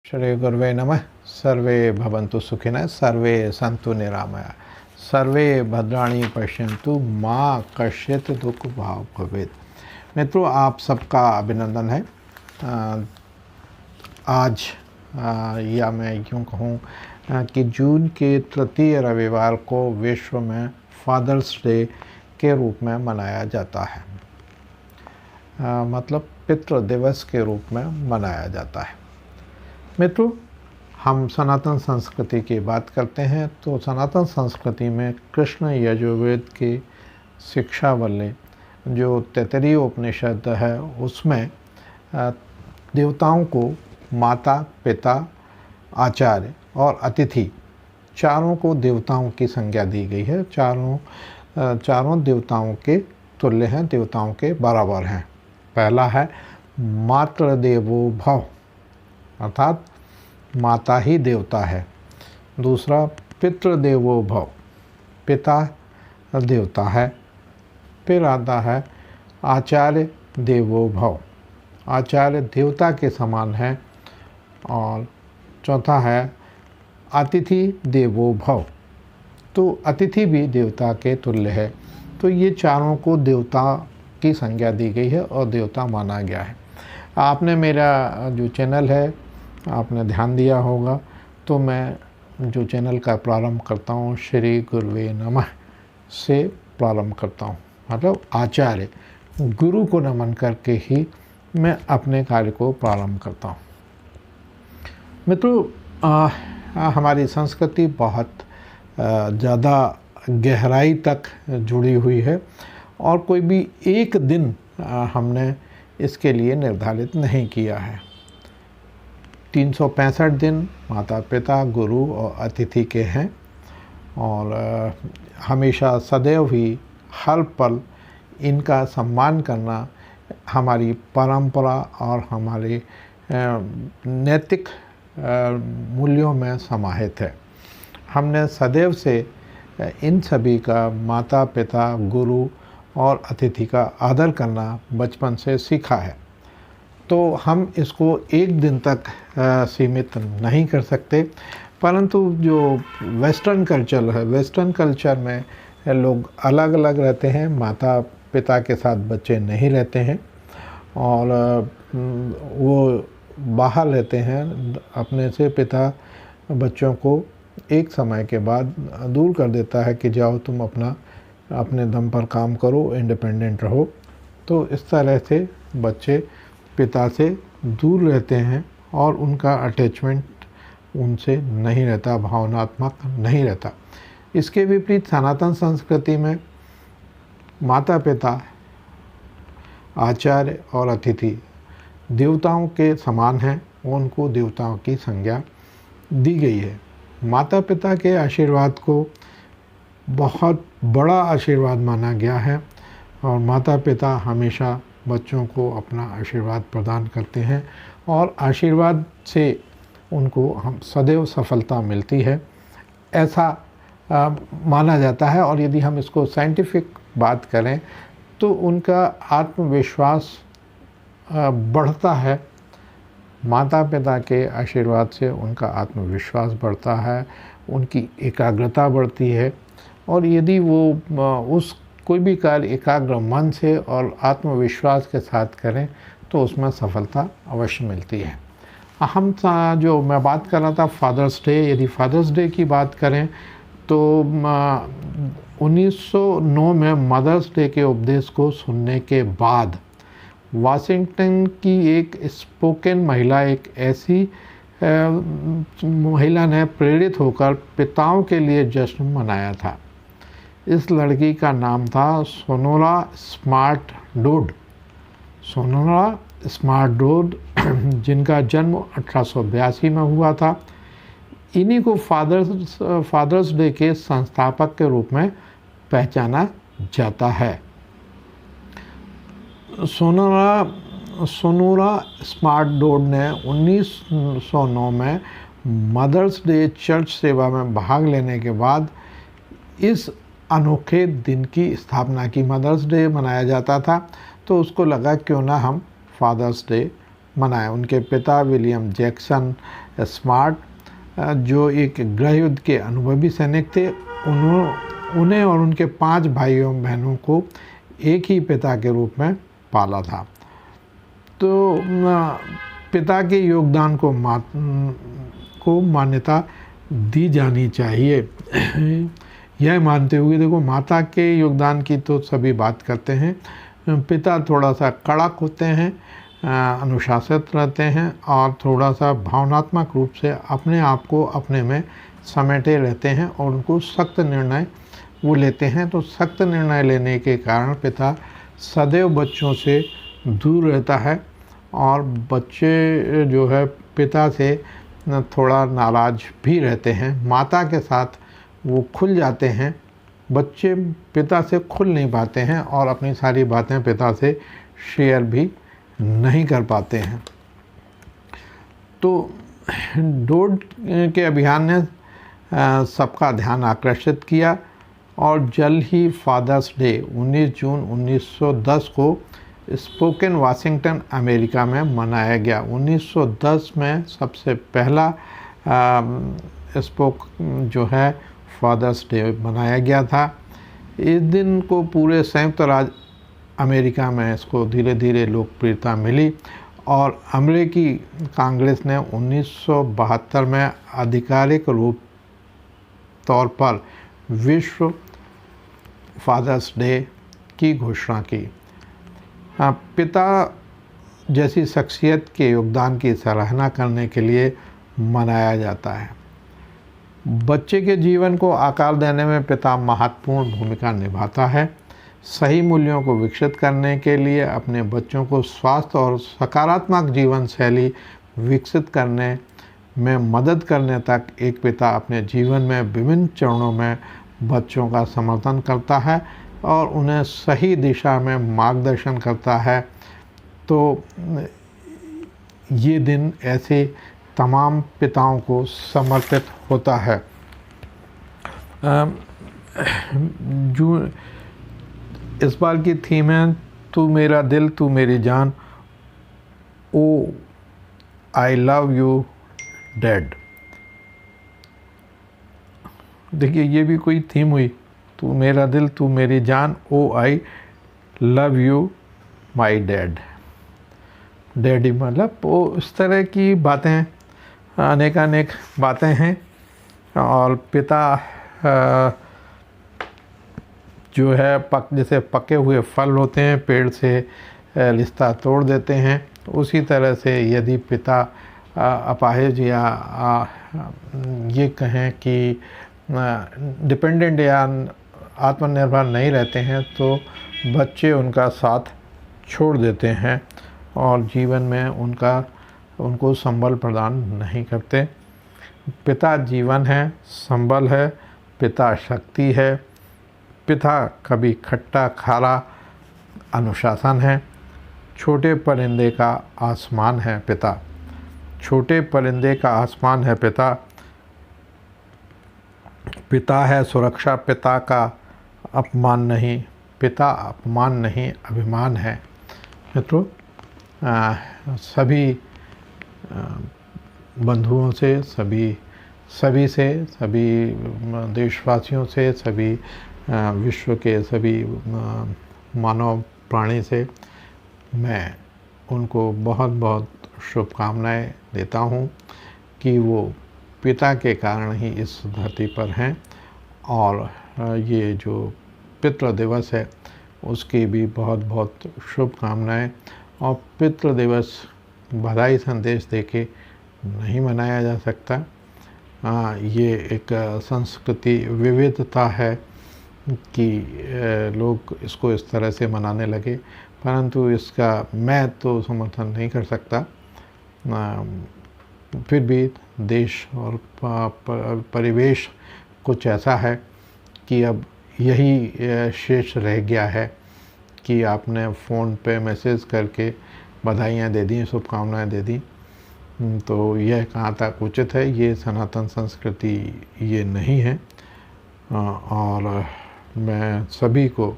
श्री गुरुवे नमः। सर्वे भवन्तु सुखिनः, सर्वे सन्तु निरामया, सर्वे भद्राणि पश्यन्तु, माँ कश्चित् दुख भाग भवेत्। मित्रों, आप सबका अभिनंदन है। आज या मैं यूँ कहूँ कि जून के तृतीय रविवार को विश्व में फादर्स डे के रूप में मनाया जाता है। मतलब पितृ दिवस के रूप में मनाया जाता है। मित्रों, हम सनातन संस्कृति की बात करते हैं तो सनातन संस्कृति में कृष्ण यजुर्वेद की शिक्षा वाले जो तैत्तिरीय उपनिषद है उसमें देवताओं को माता, पिता, आचार्य और अतिथि चारों को देवताओं की संज्ञा दी गई है। चारों देवताओं के तुल्य हैं, देवताओं के बराबर हैं। पहला है मातृदेवो भव, अर्थात माता ही देवता है। दूसरा पितृदेवो भव, पिता देवता है। फिर आता है आचार्य देवो भव, आचार्य देवता के समान है। और चौथा है अतिथि देवो भव, तो अतिथि भी देवता के तुल्य है। तो ये चारों को देवता की संज्ञा दी गई है और देवता माना गया है। आपने मेरा जो चैनल है आपने ध्यान दिया होगा, तो मैं जो चैनल का प्रारंभ करता हूँ श्री गुरुवे नमः से प्रारंभ करता हूँ। मतलब आचार्य गुरु को नमन करके ही मैं अपने कार्य को प्रारंभ करता हूँ। मित्रों, हमारी संस्कृति बहुत ज़्यादा गहराई तक जुड़ी हुई है और कोई भी एक दिन हमने इसके लिए निर्धारित नहीं किया है। 365 दिन माता पिता, गुरु और अतिथि के हैं और हमेशा सदैव ही हर पल इनका सम्मान करना हमारी परंपरा और हमारे नैतिक मूल्यों में समाहित है। हमने सदैव से इन सभी का माता पिता, गुरु और अतिथि का आदर करना बचपन से सीखा है। तो हम इसको एक दिन तक सीमित नहीं कर सकते, परंतु जो वेस्टर्न कल्चर है, वेस्टर्न कल्चर में लोग अलग अलग रहते हैं। माता पिता के साथ बच्चे नहीं रहते हैं और वो बाहर रहते हैं। अपने से पिता बच्चों को एक समय के बाद दूर कर देता है कि जाओ तुम अपने दम पर काम करो, इंडिपेंडेंट रहो। तो इस तरह से बच्चे पिता से दूर रहते हैं और उनका अटैचमेंट उनसे नहीं रहता, भावनात्मक नहीं रहता। इसके विपरीत सनातन संस्कृति में माता पिता, आचार्य और अतिथि देवताओं के समान हैं, उनको देवताओं की संज्ञा दी गई है। माता पिता के आशीर्वाद को बहुत बड़ा आशीर्वाद माना गया है और माता पिता हमेशा बच्चों को अपना आशीर्वाद प्रदान करते हैं और आशीर्वाद से उनको हम सदैव सफलता मिलती है, ऐसा माना जाता है। और यदि हम इसको साइंटिफिक बात करें तो उनका आत्मविश्वास बढ़ता है। माता पिता के आशीर्वाद से उनका आत्मविश्वास बढ़ता है, उनकी एकाग्रता बढ़ती है और यदि वो कोई भी कार्य एकाग्र मन से और आत्मविश्वास के साथ करें तो उसमें सफलता अवश्य मिलती है। हम जो मैं बात कर रहा था फादर्स डे, यदि फादर्स डे की बात करें तो 1909 में मदर्स डे के उपदेश को सुनने के बाद वाशिंगटन की एक स्पोकन महिला, एक ऐसी महिला ने प्रेरित होकर पिताओं के लिए जश्न मनाया था। इस लड़की का नाम था सोनोरा स्मार्ट डोड। सोनोरा स्मार्ट डोड जिनका जन्म 1882 में हुआ था। इन्हीं को फादर्स डे के संस्थापक के रूप में पहचाना जाता है। सोनोरा स्मार्ट डोड ने 1909 में मदर्स डे चर्च सेवा में भाग लेने के बाद इस अनोखे दिन की स्थापना की। मदर्स डे मनाया जाता था तो उसको लगा क्यों ना हम फादर्स डे मनाएं। उनके पिता विलियम जैक्सन स्मार्ट, जो एक गृह युद्ध के अनुभवी सैनिक थे। उन्हें और उनके 5 भाइयों बहनों को एक ही पिता के रूप में पाला था। तो पिता के योगदान को मान्यता दी जानी चाहिए। यह मानते हुए, देखो, माता के योगदान की तो सभी बात करते हैं, पिता थोड़ा सा कड़क होते हैं, अनुशासित रहते हैं और थोड़ा सा भावनात्मक रूप से अपने आप को अपने में समेटे रहते हैं और उनको सख्त निर्णय वो लेते हैं। तो सख्त निर्णय लेने के कारण पिता सदैव बच्चों से दूर रहता है और बच्चे जो है पिता से थोड़ा नाराज़ भी रहते हैं। माता के साथ वो खुल जाते हैं, बच्चे पिता से खुल नहीं पाते हैं और अपनी सारी बातें पिता से शेयर भी नहीं कर पाते हैं। तो डोड के अभियान ने सबका ध्यान आकर्षित किया और जल्द ही फादर्स डे 19 जून 1910 को स्पोकन, वाशिंगटन, अमेरिका में मनाया गया। 1910 में सबसे पहला जो है फादर्स डे मनाया गया था। इस दिन को पूरे संयुक्त राज्य अमेरिका में इसको धीरे धीरे लोकप्रियता मिली और अमेरिकी कांग्रेस ने 1972 में आधिकारिक रूप तौर पर विश्व फादर्स डे की घोषणा की। पिता जैसी शख्सियत के योगदान की सराहना करने के लिए मनाया जाता है। बच्चे के जीवन को आकार देने में पिता महत्वपूर्ण भूमिका निभाता है। सही मूल्यों को विकसित करने के लिए अपने बच्चों को स्वास्थ्य और सकारात्मक जीवन शैली विकसित करने में मदद करने तक एक पिता अपने जीवन में विभिन्न चरणों में बच्चों का समर्थन करता है और उन्हें सही दिशा में मार्गदर्शन करता है। तो ये दिन ऐसे तमाम पिताओं को समर्पित होता है। जो इस बार की थीम है, तू मेरा दिल तू मेरी जान, oh I love you dad. देखिए, ये भी कोई थीम हुई, तू मेरा दिल तू मेरी जान, oh I love you my dad. Daddy मतलब वो इस तरह की बातें, अनेक बातें हैं। और पिता जो है जैसे पके हुए फल होते हैं, पेड़ से रिश्ता तोड़ देते हैं, उसी तरह से यदि पिता अपाहिज या ये कहें कि डिपेंडेंट या आत्मनिर्भर नहीं रहते हैं तो बच्चे उनका साथ छोड़ देते हैं और जीवन में उनको संबल प्रदान नहीं करते। पिता जीवन है, संबल है, पिता शक्ति है, पिता कभी खट्टा खारा अनुशासन है। छोटे परिंदे का आसमान है पिता, छोटे परिंदे का आसमान है पिता। पिता है सुरक्षा, पिता का अपमान नहीं, पिता अपमान नहीं अभिमान है। मित्रों, सभी बंधुओं से, सभी देशवासियों से, सभी विश्व के सभी मानव प्राणी से मैं उनको बहुत बहुत शुभकामनाएं देता हूं कि वो पिता के कारण ही इस धरती पर हैं। और ये जो पितृ दिवस है उसकी भी बहुत बहुत शुभकामनाएं। और पितृ दिवस बधाई संदेश देके नहीं मनाया जा सकता। ये एक संस्कृति विविधता है कि लोग इसको इस तरह से मनाने लगे, परंतु इसका मैं तो समर्थन नहीं कर सकता। फिर भी देश और परिवेश कुछ ऐसा है कि अब यही शेष रह गया है कि आपने फ़ोन पे मैसेज करके बधाइयाँ दे दी, शुभकामनाएं दे दी, तो यह कहाँ तक उचित है? ये सनातन संस्कृति ये नहीं है। और मैं सभी को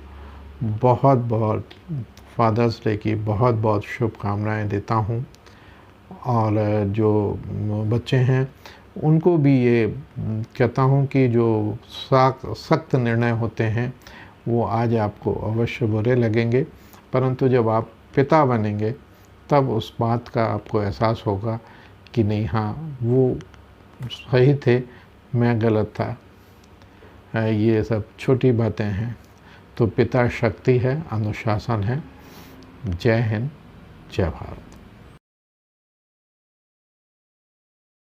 बहुत बहुत फादर्स डे की बहुत बहुत शुभकामनाएं देता हूँ। और जो बच्चे हैं उनको भी ये कहता हूँ कि जो सख्त निर्णय होते हैं वो आज आपको अवश्य बुरे लगेंगे, परंतु जब आप पिता बनेंगे तब उस बात का आपको एहसास होगा कि नहीं, हाँ वो सही थे, मैं गलत था। ये सब छोटी बातें हैं। तो पिता शक्ति है, अनुशासन है। जय हिंद, जय भारत।